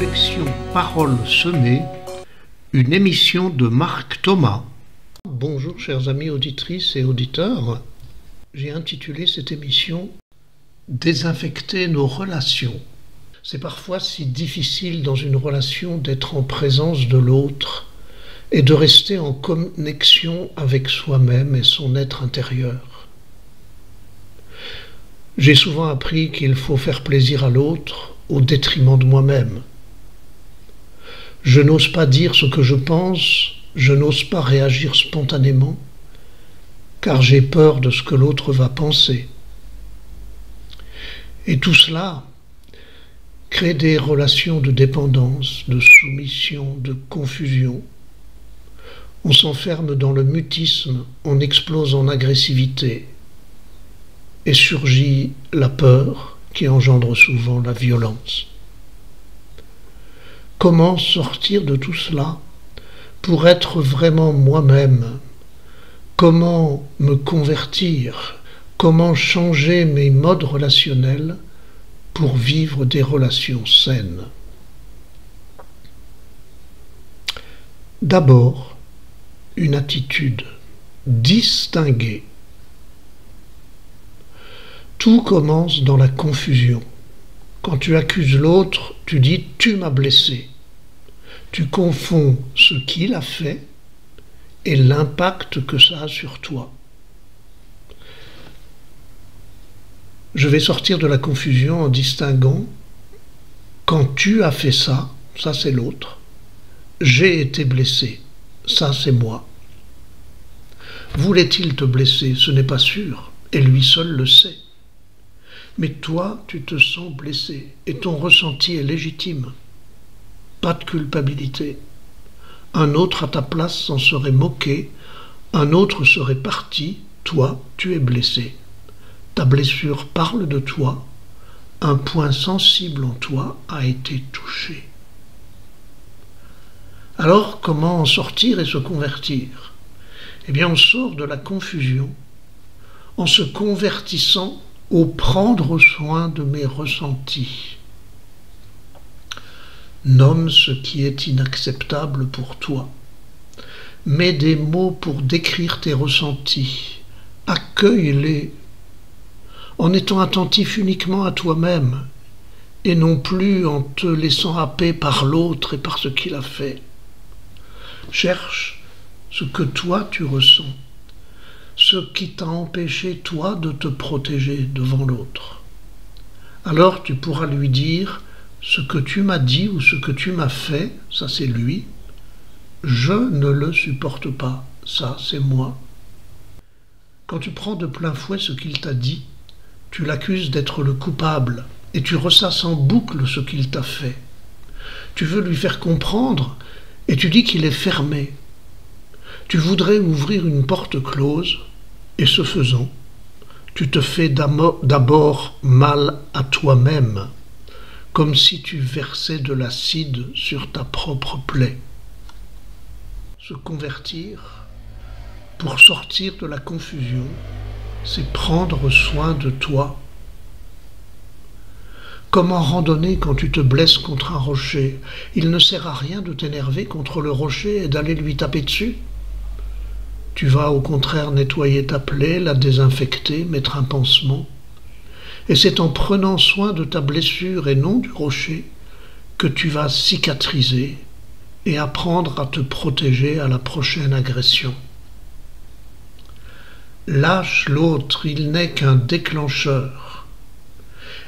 collection Paroles semées, une émission de Marc Thomas. Bonjour chers amis auditrices et auditeurs, j'ai intitulé cette émission « Désinfecter nos relations ». C'est parfois si difficile dans une relation d'être en présence de l'autre et de rester en connexion avec soi-même et son être intérieur. J'ai souvent appris qu'il faut faire plaisir à l'autre au détriment de moi-même. Je n'ose pas dire ce que je pense, je n'ose pas réagir spontanément, car j'ai peur de ce que l'autre va penser. Et tout cela crée des relations de dépendance, de soumission, de confusion. On s'enferme dans le mutisme, on explose en agressivité, et surgit la peur qui engendre souvent la violence. Comment sortir de tout cela pour être vraiment moi-même? Comment me convertir? Comment changer mes modes relationnels pour vivre des relations saines? D'abord, une attitude distinguée. Tout commence dans la confusion. Quand tu accuses l'autre, tu dis « tu m'as blessé ». Tu confonds ce qu'il a fait et l'impact que ça a sur toi. Je vais sortir de la confusion en distinguant « quand tu as fait ça, ça c'est l'autre. J'ai été blessé, ça c'est moi. » Voulait-il te blesser? Ce n'est pas sûr, et lui seul le sait. Mais toi, tu te sens blessé, et ton ressenti est légitime. Pas de culpabilité. Un autre à ta place s'en serait moqué, un autre serait parti, toi, tu es blessé. Ta blessure parle de toi, un point sensible en toi a été touché. Alors, comment en sortir et se convertir? Eh bien, on sort de la confusion en se convertissant au prendre soin de mes ressentis. Nomme ce qui est inacceptable pour toi. Mets des mots pour décrire tes ressentis. Accueille-les en étant attentif uniquement à toi-même et non plus en te laissant happer par l'autre et par ce qu'il a fait. Cherche ce que toi tu ressens, ce qui t'a empêché toi de te protéger devant l'autre. Alors tu pourras lui dire ce que tu m'as dit ou ce que tu m'as fait, ça c'est lui. Je ne le supporte pas, ça c'est moi. Quand tu prends de plein fouet ce qu'il t'a dit, tu l'accuses d'être le coupable et tu ressasses en boucle ce qu'il t'a fait. Tu veux lui faire comprendre et tu dis qu'il est fermé. Tu voudrais ouvrir une porte close et ce faisant, tu te fais d'abord mal à toi-même, comme si tu versais de l'acide sur ta propre plaie. Se convertir, pour sortir de la confusion, c'est prendre soin de toi. Comment randonner quand tu te blesses contre un rocher? Il ne sert à rien de t'énerver contre le rocher et d'aller lui taper dessus. Tu vas au contraire nettoyer ta plaie, la désinfecter, mettre un pansement. Et c'est en prenant soin de ta blessure et non du rocher que tu vas cicatriser et apprendre à te protéger à la prochaine agression. Lâche l'autre, il n'est qu'un déclencheur.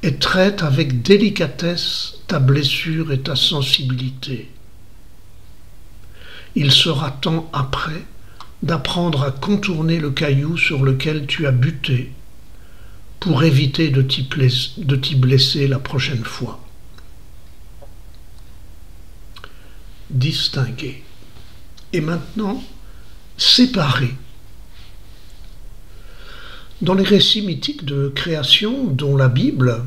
Et traite avec délicatesse ta blessure et ta sensibilité. Il sera temps après d'apprendre à contourner le caillou sur lequel tu as buté pour éviter de t'y blesser la prochaine fois. Distinguer. Et maintenant, séparer. Dans les récits mythiques de création, dont la Bible,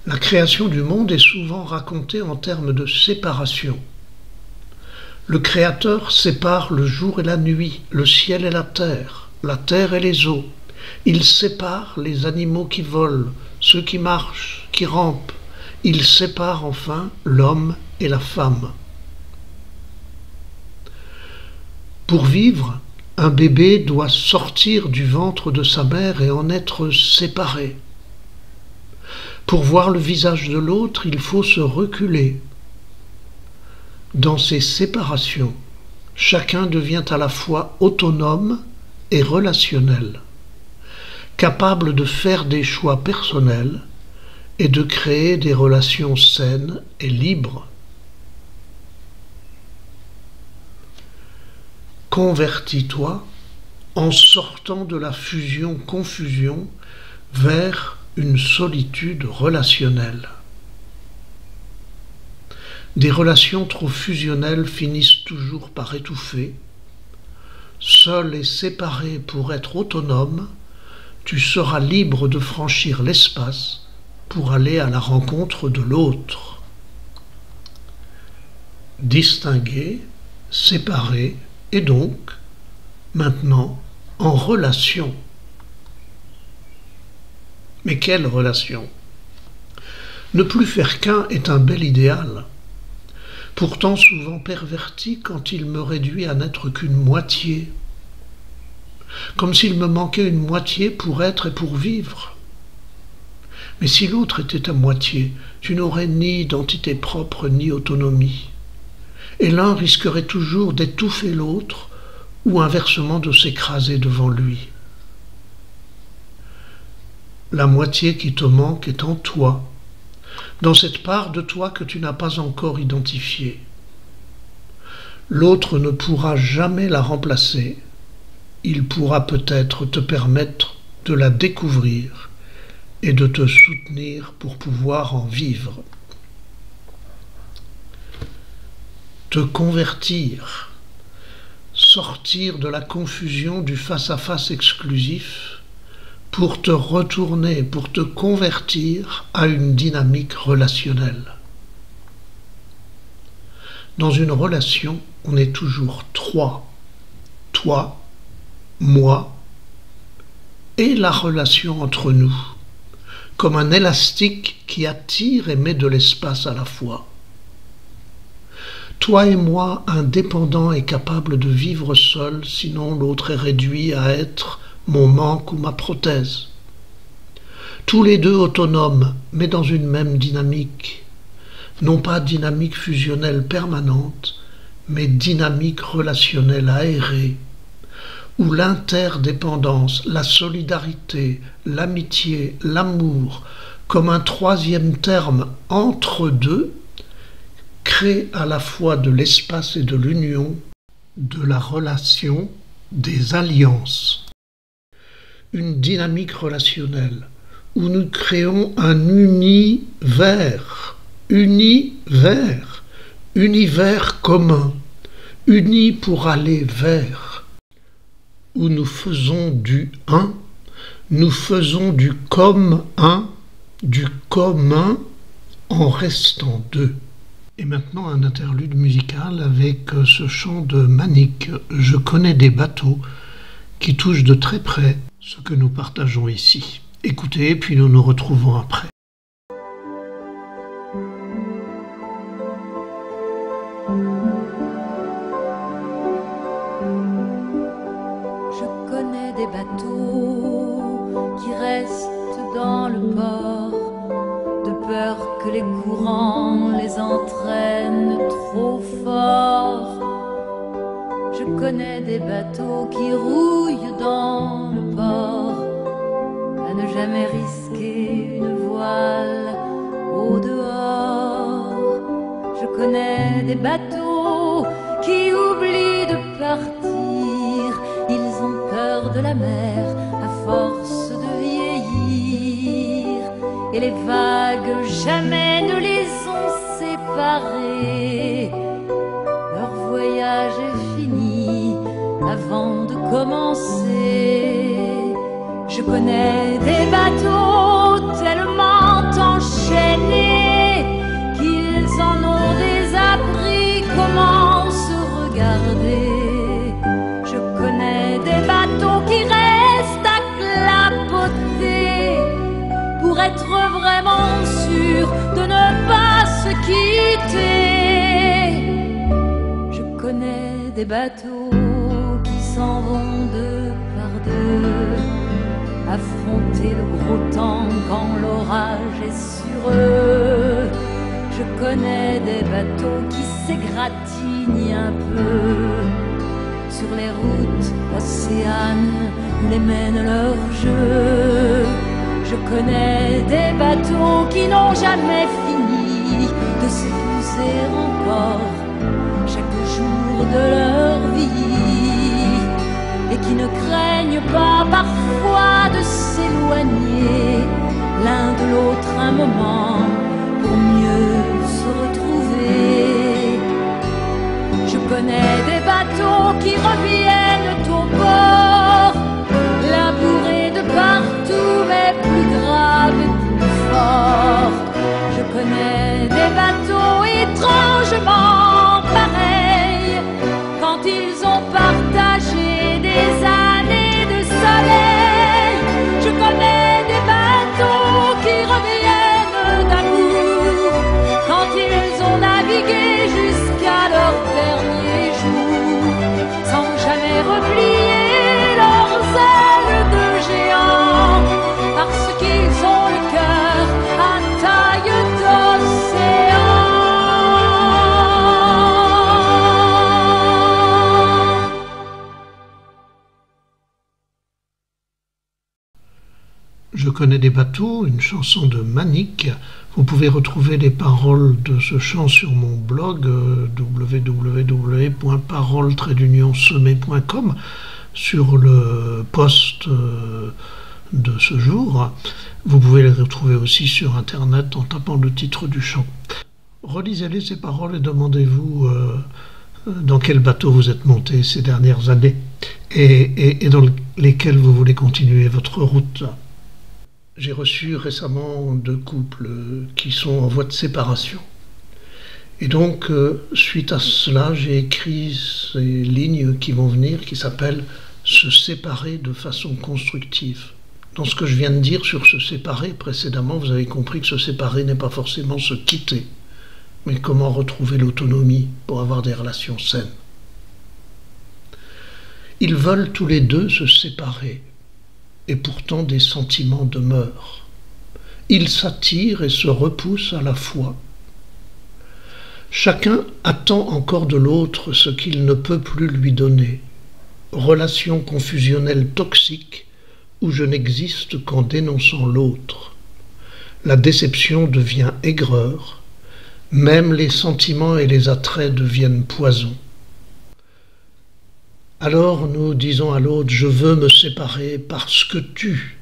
la création du monde est souvent racontée en termes de séparation. Le Créateur sépare le jour et la nuit, le ciel et la terre et les eaux. Il sépare les animaux qui volent, ceux qui marchent, qui rampent. Il sépare enfin l'homme et la femme. Pour vivre, un bébé doit sortir du ventre de sa mère et en être séparé. Pour voir le visage de l'autre, il faut se reculer. Dans ces séparations, chacun devient à la fois autonome et relationnel, capable de faire des choix personnels et de créer des relations saines et libres. Convertis-toi en sortant de la fusion-confusion vers une solitude relationnelle. Des relations trop fusionnelles finissent toujours par étouffer. Seul et séparé pour être autonome, tu seras libre de franchir l'espace pour aller à la rencontre de l'autre. Distingué, séparé, et donc, maintenant, en relation. Mais quelle relation? Ne plus faire qu'un est un bel idéal, pourtant souvent perverti quand il me réduit à n'être qu'une moitié, comme s'il me manquait une moitié pour être et pour vivre. Mais si l'autre était à moitié, tu n'aurais ni identité propre ni autonomie. Et l'un risquerait toujours d'étouffer l'autre ou inversement de s'écraser devant lui. La moitié qui te manque est en toi, dans cette part de toi que tu n'as pas encore identifiée. L'autre ne pourra jamais la remplacer. Il pourra peut-être te permettre de la découvrir et de te soutenir pour pouvoir en vivre. Te convertir, sortir de la confusion du face-à-face exclusif pour te retourner, pour te convertir à une dynamique relationnelle. Dans une relation, on est toujours trois, toi, moi et la relation entre nous, comme un élastique qui attire et met de l'espace à la fois. Toi et moi, indépendants et capables de vivre seuls, sinon l'autre est réduit à être mon manque ou ma prothèse. Tous les deux autonomes, mais dans une même dynamique. Non pas dynamique fusionnelle permanente, mais dynamique relationnelle aérée, où l'interdépendance, la solidarité, l'amitié, l'amour, comme un troisième terme entre deux, crée à la fois de l'espace et de l'union, de la relation, des alliances. Une dynamique relationnelle où nous créons un univers, univers commun, unis pour aller vers, où nous faisons du un, nous faisons du comme un, du commun en restant deux. Et maintenant un interlude musical avec ce chant de Manic, Je connais des bateaux, qui touche de très près ce que nous partageons ici. Écoutez, puis nous nous retrouvons après. Je connais des bateaux qui restent dans le port, de peur que les courants les entraînent trop fort. Je connais des bateaux qui rouillent dans le port, à ne jamais risquer une voile au dehors. Je connais des bateaux qui oublient de partir, ils ont peur de la mer à force de vieillir, et les vagues jamais ne les ont séparés. Leur voyage est fini avant de commencer. Je connais des bateaux tellement enchaînés qu'ils en ont désappris comment se regarder. Je connais des bateaux qui restent à clapoter pour être vraiment sûrs de ne des bateaux qui s'en vont deux par deux, affronter le gros temps quand l'orage est sur eux. Je connais des bateaux qui s'égratignent un peu sur les routes océanes où les mène leur jeu. Je connais des bateaux qui n'ont jamais fini de s'épuiser encore chaque jour de leur vie, et qui ne craignent pas parfois de s'éloigner l'un de l'autre un moment pour mieux se retrouver. Je connais des bateaux qui reviennent au port, labourés de partout mais plus graves et plus forts. Je connais des bateaux étrangement pareils quand ils ont partagé des années de soleil. Je connais des bateaux qui reviennent d'amour quand ils ont navigué jusqu'à leur dernier jour, sans jamais replier leurs ailes de géants, parce qu'ils ont le cœur à taille d'océan. Je connais des bateaux, une chanson de Manic. Vous pouvez retrouver les paroles de ce chant sur mon blog www.parole-semé.com sur le post de ce jour. Vous pouvez les retrouver aussi sur internet en tapant le titre du chant. Relisez-les ces paroles et demandez-vous dans quel bateau vous êtes monté ces dernières années et dans lesquels vous voulez continuer votre route. J'ai reçu récemment 2 couples qui sont en voie de séparation. Et donc, suite à cela, j'ai écrit ces lignes qui vont venir, qui s'appellent « Se séparer de façon constructive ». Dans ce que je viens de dire sur se séparer précédemment, vous avez compris que se séparer n'est pas forcément se quitter, mais comment retrouver l'autonomie pour avoir des relations saines. Ils veulent tous les deux se séparer. Et pourtant des sentiments demeurent. Ils s'attirent et se repoussent à la fois. Chacun attend encore de l'autre ce qu'il ne peut plus lui donner. Relation confusionnelle toxique où je n'existe qu'en dénonçant l'autre. La déception devient aigreur, même les sentiments et les attraits deviennent poison. Alors nous disons à l'autre « Je veux me séparer parce que tu »,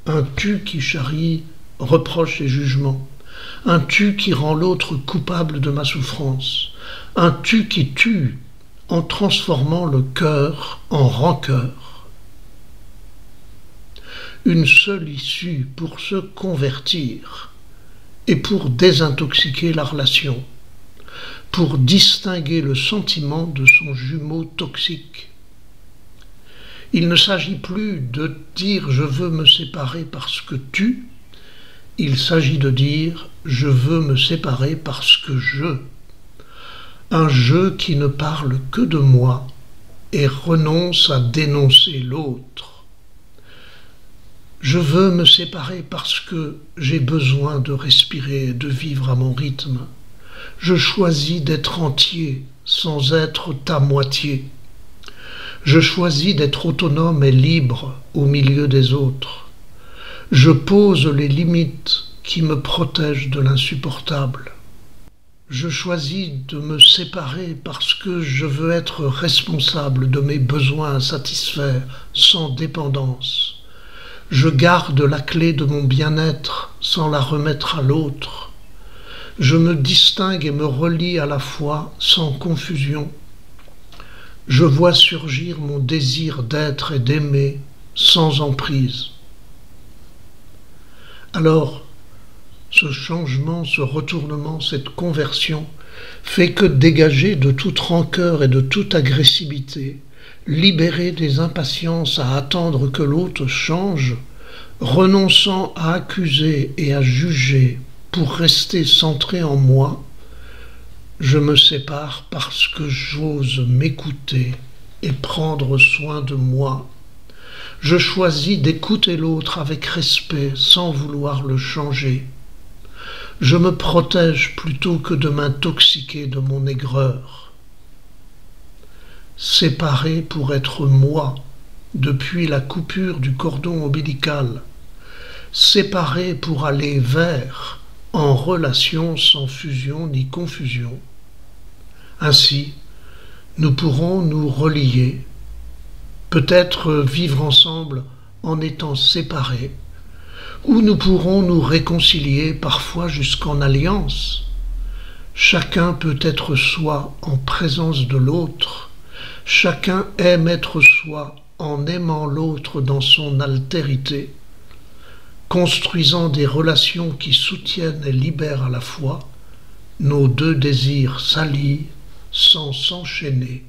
un « tu » qui charrie reproche et jugement, un « tu » qui rend l'autre coupable de ma souffrance, un « tu » qui tue en transformant le cœur en rancœur. Une seule issue pour se convertir et pour désintoxiquer la relation, pour distinguer le sentiment de son jumeau toxique. Il ne s'agit plus de dire « je veux me séparer parce que tu », il s'agit de dire « je veux me séparer parce que je ». Un « je » qui ne parle que de moi et renonce à dénoncer l'autre. Je veux me séparer parce que j'ai besoin de respirer et de vivre à mon rythme. Je choisis d'être entier sans être ta moitié. Je choisis d'être autonome et libre au milieu des autres. Je pose les limites qui me protègent de l'insupportable. Je choisis de me séparer parce que je veux être responsable de mes besoins à satisfaire sans dépendance. Je garde la clé de mon bien-être sans la remettre à l'autre. Je me distingue et me relie à la fois sans confusion. Je vois surgir mon désir d'être et d'aimer sans emprise. Alors, ce changement, ce retournement, cette conversion fait que dégager de toute rancœur et de toute agressivité, libérer des impatiences à attendre que l'autre change, renonçant à accuser et à juger pour rester centré en moi, Je me sépare parce que j'ose m'écouter et prendre soin de moi. Je choisis d'écouter l'autre avec respect sans vouloir le changer. Je me protège plutôt que de m'intoxiquer de mon aigreur. Séparé pour être moi depuis la coupure du cordon ombilical. Séparé pour aller vers, en relation sans fusion ni confusion. Ainsi, nous pourrons nous relier, peut-être vivre ensemble en étant séparés, ou nous pourrons nous réconcilier parfois jusqu'en alliance. Chacun peut être soi en présence de l'autre, chacun aime être soi en aimant l'autre dans son altérité, construisant des relations qui soutiennent et libèrent à la fois. Nos deux désirs s'allient sans s'enchaîner.